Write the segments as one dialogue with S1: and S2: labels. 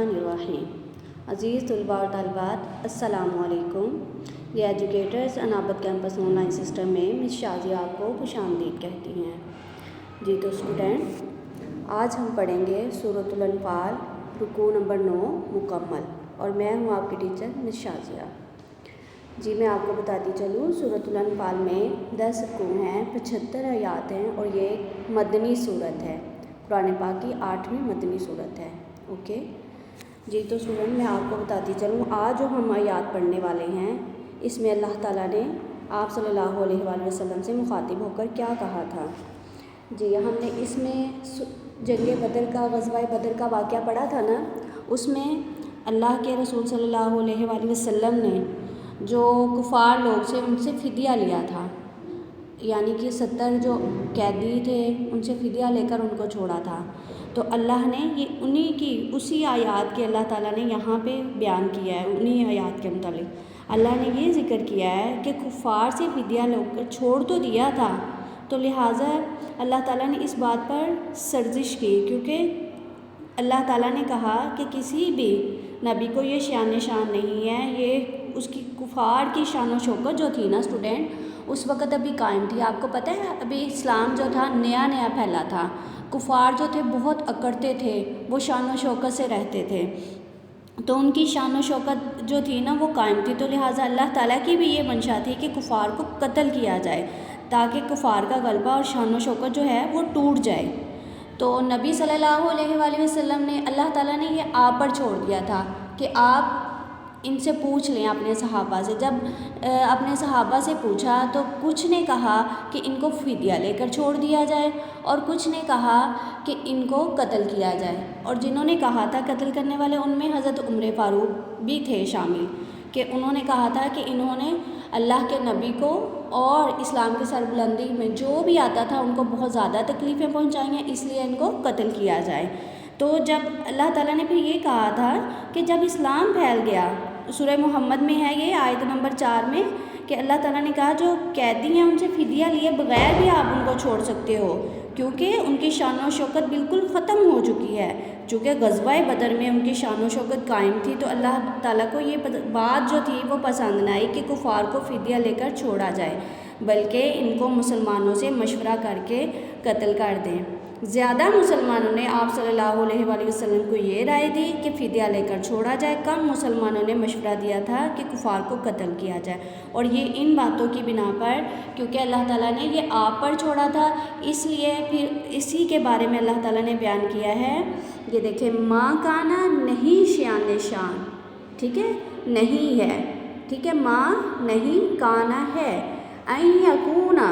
S1: बिस्मिल्लाहिर्रहमानिर्रहीम। अज़ीज़ तलबा और तालिबात, अस्सलामु अलैकुम। ये एजुकेटर्स अनाबत कैंपस ऑनलाइन सिस्टम में मिस शाज़िया आपको खुशामदीद कहती हैं। जी तो स्टूडेंट, आज हम पढ़ेंगे सूरतुल अनफ़ाल रुकू नंबर 9 मुकम्मल, और मैं हूँ आपकी टीचर मिस शाज़िया। जी मैं आपको बताती चलूँ, सूरतुल अनफ़ाल में 10 रुकू हैं, 75 आयात हैं, और ये एक मदनी सूरत है। कुरान पाक की 8वीं मदनी सूरत है। ओके जी, तो स्टूडेंट मैं आपको बताती चलूँ, आज जो हम आयात पढ़ने वाले हैं इसमें अल्लाह ताला ने आप सल्लल्लाहु अलैहि वसल्लम से मुखातिब होकर क्या कहा था। जी हमने इसमें जंग बदर का, ग़ज़वा बदर का वाक़या पढ़ा था ना, उसमें अल्लाह के रसूल सल्लल्लाहु अलैहि वसल्लम ने जो कुफ़ार लोग से उनसे फ़िदिया लिया था, यानी कि 70 जो कैदी थे उनसे फ़िदिया लेकर उनको छोड़ा था। तो अल्लाह ने ये उन्हीं की उसी आयात के अल्लाह ताला ने यहाँ पे बयान किया है। उन्हीं आयात के मुताबिक अल्लाह ने ये ज़िक्र किया है कि कुफ़ार से फ़िदिया लेकर छोड़ तो दिया था, तो लिहाजा अल्लाह ताला ने इस बात पर सर्जिश की, क्योंकि अल्लाह ताला ने कहा कि किसी भी नबी को ये शान शान नहीं है। ये उसकी कुफ़ार की शान व शौकत जो थी ना स्टूडेंट, उस वक़्त अभी कायम थी। आपको पता है अभी इस्लाम जो था नया नया फैला था। कुफ़ार जो थे बहुत अकड़ते थे, वो शान व शौकत से रहते थे, तो उनकी शान व शौकत जो थी ना वो कायम थी। तो लिहाजा अल्लाह ताला की भी ये मंशा थी कि कुफ़ार को कत्ल किया जाए, ताकि कुफ़ार का गलबा और शान व शौकत जो है वो टूट जाए। तो नबी सल्लल्लाहु अलैहि वसल्लम ने, अल्लाह ताला ने ये आप पर छोड़ दिया था कि आप इनसे पूछ लें अपने सहाबा से। जब अपने सहाबा से पूछा तो कुछ ने कहा कि इनको फ़िदिया लेकर छोड़ दिया जाए, और कुछ ने कहा कि इनको कत्ल किया जाए। और जिन्होंने कहा था कत्ल करने वाले, उनमें हज़रत उमर फ़ारूक भी थे शामिल, कि उन्होंने कहा था कि इन्होंने अल्लाह के नबी को और इस्लाम की सरबुलंदी में जो भी आता था उनको बहुत ज़्यादा तकलीफ़ें पहुँचाई हैं, इसलिए इनको कत्ल किया जाए। तो जब अल्लाह ताला ने फिर ये कहा था कि जब इस्लाम फैल गया, सूरह मोहम्मद में है ये आयत नंबर 4 में, कि अल्लाह ताला ने कहा जो कैदी हैं उनसे फ़िदिया लिए बग़ैर भी आप उनको छोड़ सकते हो, क्योंकि उनकी शान व शौकत बिल्कुल ख़त्म हो चुकी है। चूँकि ग़ज़वा बदर में उनकी शान व शौकत कायम थी, तो अल्लाह ताला को ये बात जो थी वो पसंद न आई कि कुफ़ार को फ़िदिया लेकर छोड़ा जाए, बल्कि इनको मुसलमानों से मशवरा करके कत्ल कर दें। ज़्यादा मुसलमानों ने आप सल्लल्लाहु अलैहि वसल्लम को ये राय दी कि फ़िदिया लेकर छोड़ा जाए, कम मुसलमानों ने मशवरा दिया था कि कुफ़ार को कत्ल किया जाए। और ये इन बातों की बिना पर, क्योंकि अल्लाह ताला ने ये आप पर छोड़ा था, इसलिए फिर इसी के बारे में अल्लाह ताला ने बयान किया है। ये देखें, माँ काना नहीं शान शान, ठीक है, नहीं है, ठीक है, माँ नहीं काना है, ऐ यकूना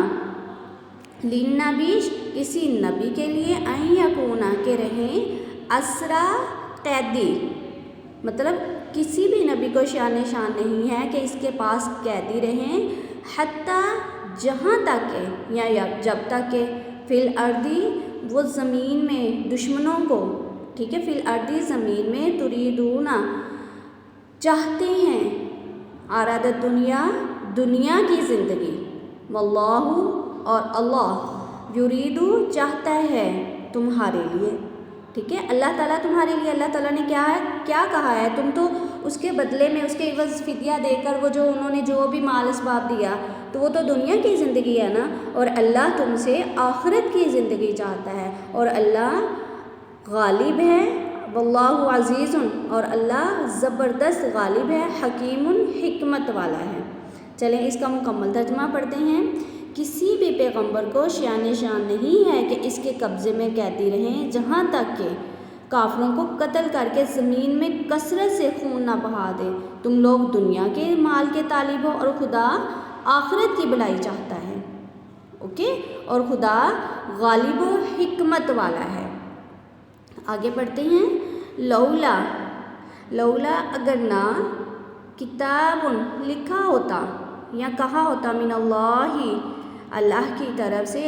S1: लिन्नबीश किसी नबी के लिए, ऐ यकूना के रहें असरा कैदी, मतलब किसी भी नबी को शान शान नहीं है कि इसके पास कैदी रहें, हत्ता जहाँ तक के या जब तक के फिल अर्दी वो ज़मीन में दुश्मनों को, ठीक है, फिल अर्दी ज़मीन में तुरीदूना चाहते हैं, आरादत दुनिया दुनिया की ज़िंदगी, वल्लाहु और अल्लाह युरीदु चाहता है तुम्हारे लिए, ठीक है। अल्लाह ताला तुम्हारे लिए, अल्लाह ताला ने क्या कहा है, तुम तो उसके बदले में उसके इवज़ फ़िदिया देकर वो जो उन्होंने जो भी माल असबाब दिया, तो वो तो दुनिया की ज़िंदगी है ना, और अल्लाह तुमसे आखिरत की ज़िंदगी चाहता है, और अल्लाह गालिब है, वल्लाहु अज़ीज़ुन, और अल्लाह ज़बरदस्त गालिब है, हकीमुन हिकमत वाला है। चलें इसका मुकम्मल तर्जुमा पढ़ते हैं। किसी भी पैगंबर को शान शान नहीं है कि इसके कब्ज़े में कैदी रहें, जहाँ तक कि काफिरों को कत्ल करके ज़मीन में कसरत से खून ना बहा दे। तुम लोग दुनिया के माल के तालिब हो, और खुदा आखिरत की भलाई चाहता है, ओके, और खुदा गालिब व हिकमत वाला है। आगे पढ़ते हैं। लौला लौला अगर ना किताबुन लिखा होता या कहा होता मिनल्लाही अल्लाह की तरफ से,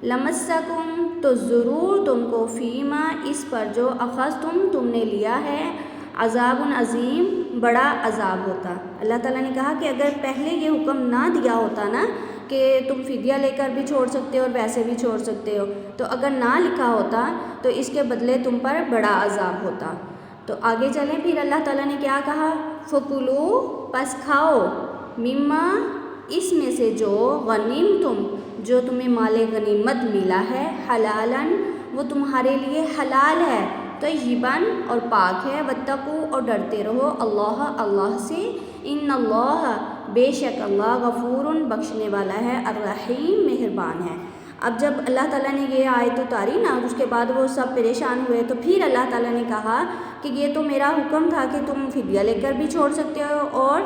S1: लमस्सकुम तो ज़रूर तुमको फ़ीमा इस पर जो तुमने लिया है, अज़ाबुन अज़ीम बड़ा अज़ाब होता। अल्लाह ताला ने कहा कि अगर पहले ये हुक्म ना दिया होता ना, کہ تم فدیہ لے کر بھی چھوڑ سکتے ہو اور ویسے بھی چھوڑ سکتے ہو، تو اگر نہ لکھا ہوتا تو اس کے بدلے تم پر بڑا عذاب ہوتا۔ تو آگے چلیں، پھر اللہ تعالیٰ نے کیا کہا؟ فَكُلُوا، پس کھاؤ، مما، اس میں سے جو غنیمتم، جو تمہیں مال غنیمت ملا ہے، حلالن، وہ تمہارے لیے حلال ہے، طیباً، اور پاک ہے، واتقوا، اور ڈرتے رہو اللہ سے، ان اللہ، بے شک اللہ، غفور، بخشنے والا ہے، الرحیم، مہربان ہے۔ اب جب اللہ تعالیٰ نے یہ آیت اتاری نا، اس کے بعد وہ سب پریشان ہوئے، تو پھر اللہ تعالیٰ نے کہا کہ یہ تو میرا حکم تھا کہ تم فدیہ لے کر بھی چھوڑ سکتے ہو اور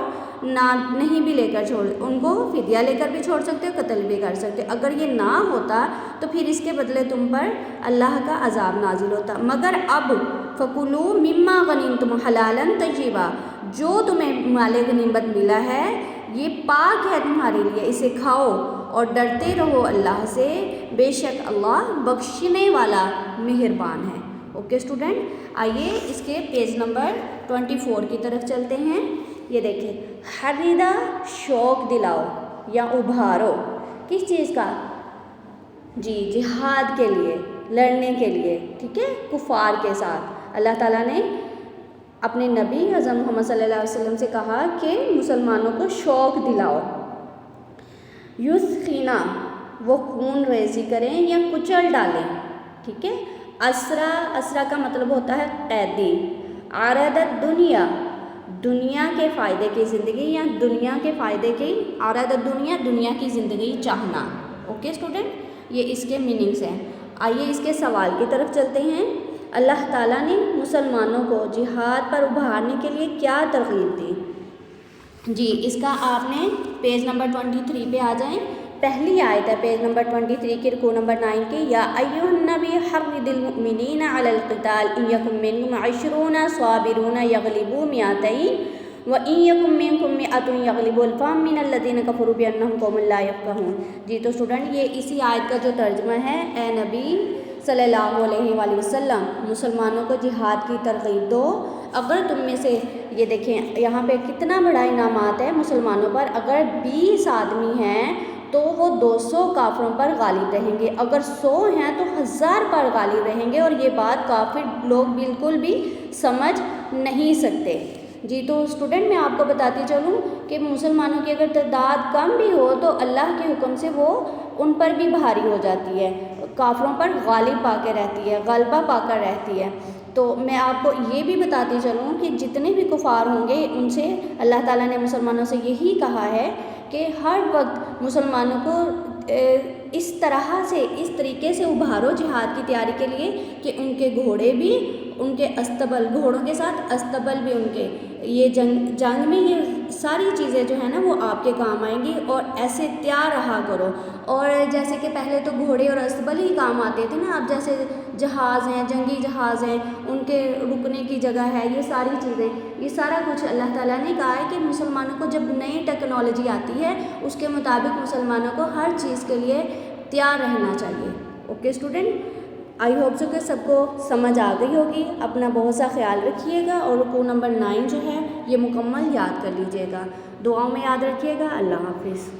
S1: نہیں بھی لے کر ان کو فدیہ لے کر بھی چھوڑ سکتے ہو، قتل بھی کر سکتے ہو، اگر یہ نہ ہوتا تو پھر اس کے بدلے تم پر اللہ کا عذاب نازل ہوتا، مگر اب فَكُلُوا مِمَّا غَنِمْتُمْ حَلَالًا طَيِّبًا، جو تمہیں مال غنیمت ملا ہے یہ پاک ہے تمہارے لیے، اسے کھاؤ اور ڈرتے رہو اللہ سے، بے شک اللہ بخشنے والا مہربان ہے۔ اوکے اسٹوڈنٹ، آئیے اس کے پیج نمبر 24 کی طرف چلتے ہیں۔ یہ دیکھیں، حریدہ، شوق دلاؤ یا ابھارو، کس چیز کا؟ جی، جہاد کے لیے، لڑنے کے لیے، ٹھیک ہے، کفار کے ساتھ۔ اللہ تعالیٰ نے اپنے نبی حضرت محمد صلی اللہ علیہ وسلم سے کہا کہ مسلمانوں کو شوق دلاؤ، یسخینا، وہ خون ریزی کریں یا کچل ڈالیں، ٹھیک ہے۔ اسرا کا مطلب ہوتا ہے قیدی۔ عارضت دنیا، دنیا کے فائدے کی زندگی یا دنیا کے فائدے کی، عارضت دنیا، دنیا کی زندگی چاہنا۔ اوکے اسٹوڈنٹ، یہ اس کے میننگس ہیں۔ آئیے اس کے سوال کی طرف چلتے ہیں۔ اللہ تعالیٰ نے مسلمانوں کو جہاد پر ابھارنے کے لیے کیا ترغیب دی؟ جی، اس کا آپ نے پیج نمبر 23 پہ آ جائیں، پہلی آیت ہے پیج نمبر 23 کی رکوع نمبر 9 کی، یا ایھا النبی حرض المؤمنین علی القتال ان یکن منکم 20 صابرون یغلبوا 200 وَإِن يَكُن مِّنكُم مِّائَةٌ يَغْلِبُوا أَلْفًا مِّنَ الَّذِينَ كَفَرُوا بِأَنَّهُمْ قَوْمٌ لَّا يَفْقَهُونَ۔ جی تو اسٹوڈنٹ، یہ اسی آیت کا جو ترجمہ ہے، اے نبی صلی اللہ علیہ وآلہ وسلم، مسلمانوں کو جہاد کی ترغیب دو، اگر تم میں سے، یہ دیکھیں یہاں پہ کتنا بڑا انعامات ہے مسلمانوں پر، اگر 20 آدمی ہیں تو وہ 200 کافروں پر غالب رہیں گے، اگر 100 ہیں تو 1000 پر غالب رہیں گے، اور یہ بات کافر لوگ بالکل بھی سمجھ نہیں سکتے۔ جی تو اسٹوڈنٹ، میں آپ کو بتاتی چلوں کہ مسلمانوں کی اگر تعداد کم بھی ہو تو اللہ کے حکم سے وہ ان پر بھی بھاری ہو جاتی ہے، کافروں پر غالب پا کے رہتی ہے، غلبہ پا کر رہتی ہے۔ تو میں آپ کو یہ بھی بتاتی چلوں کہ جتنے بھی کفار ہوں گے ان سے اللہ تعالیٰ نے مسلمانوں سے یہی کہا ہے کہ ہر وقت مسلمانوں کو اس طرح سے، اس طریقے سے ابھارو جہاد کی تیاری کے لیے کہ ان کے گھوڑے بھی، ان کے استبل، گھوڑوں کے ساتھ استبل بھی ان کے، یہ جنگ میں یہ ساری چیزیں جو ہیں نا وہ آپ کے کام آئیں گی، اور ایسے تیار رہا کرو۔ اور جیسے کہ پہلے تو گھوڑے اور استبل ہی کام آتے تھے نا، اب جیسے جہاز ہیں، جنگی جہاز ہیں، ان کے رکنے کی جگہ ہے، یہ ساری چیزیں، یہ سارا کچھ اللہ تعالیٰ نے کہا ہے کہ مسلمانوں کو جب نئی ٹیکنالوجی آتی ہے اس کے مطابق مسلمانوں کو ہر چیز کے لیے تیار رہنا چاہیے۔ Okay student, I hope so کہ سب کو سمجھ آ گئی ہوگی۔ اپنا بہت سا خیال رکھیے گا، اور رکوع نمبر 9 جو ہے یہ مکمل یاد کر لیجیے گا، دعاؤں میں یاد رکھیے گا۔ اللہ حافظ۔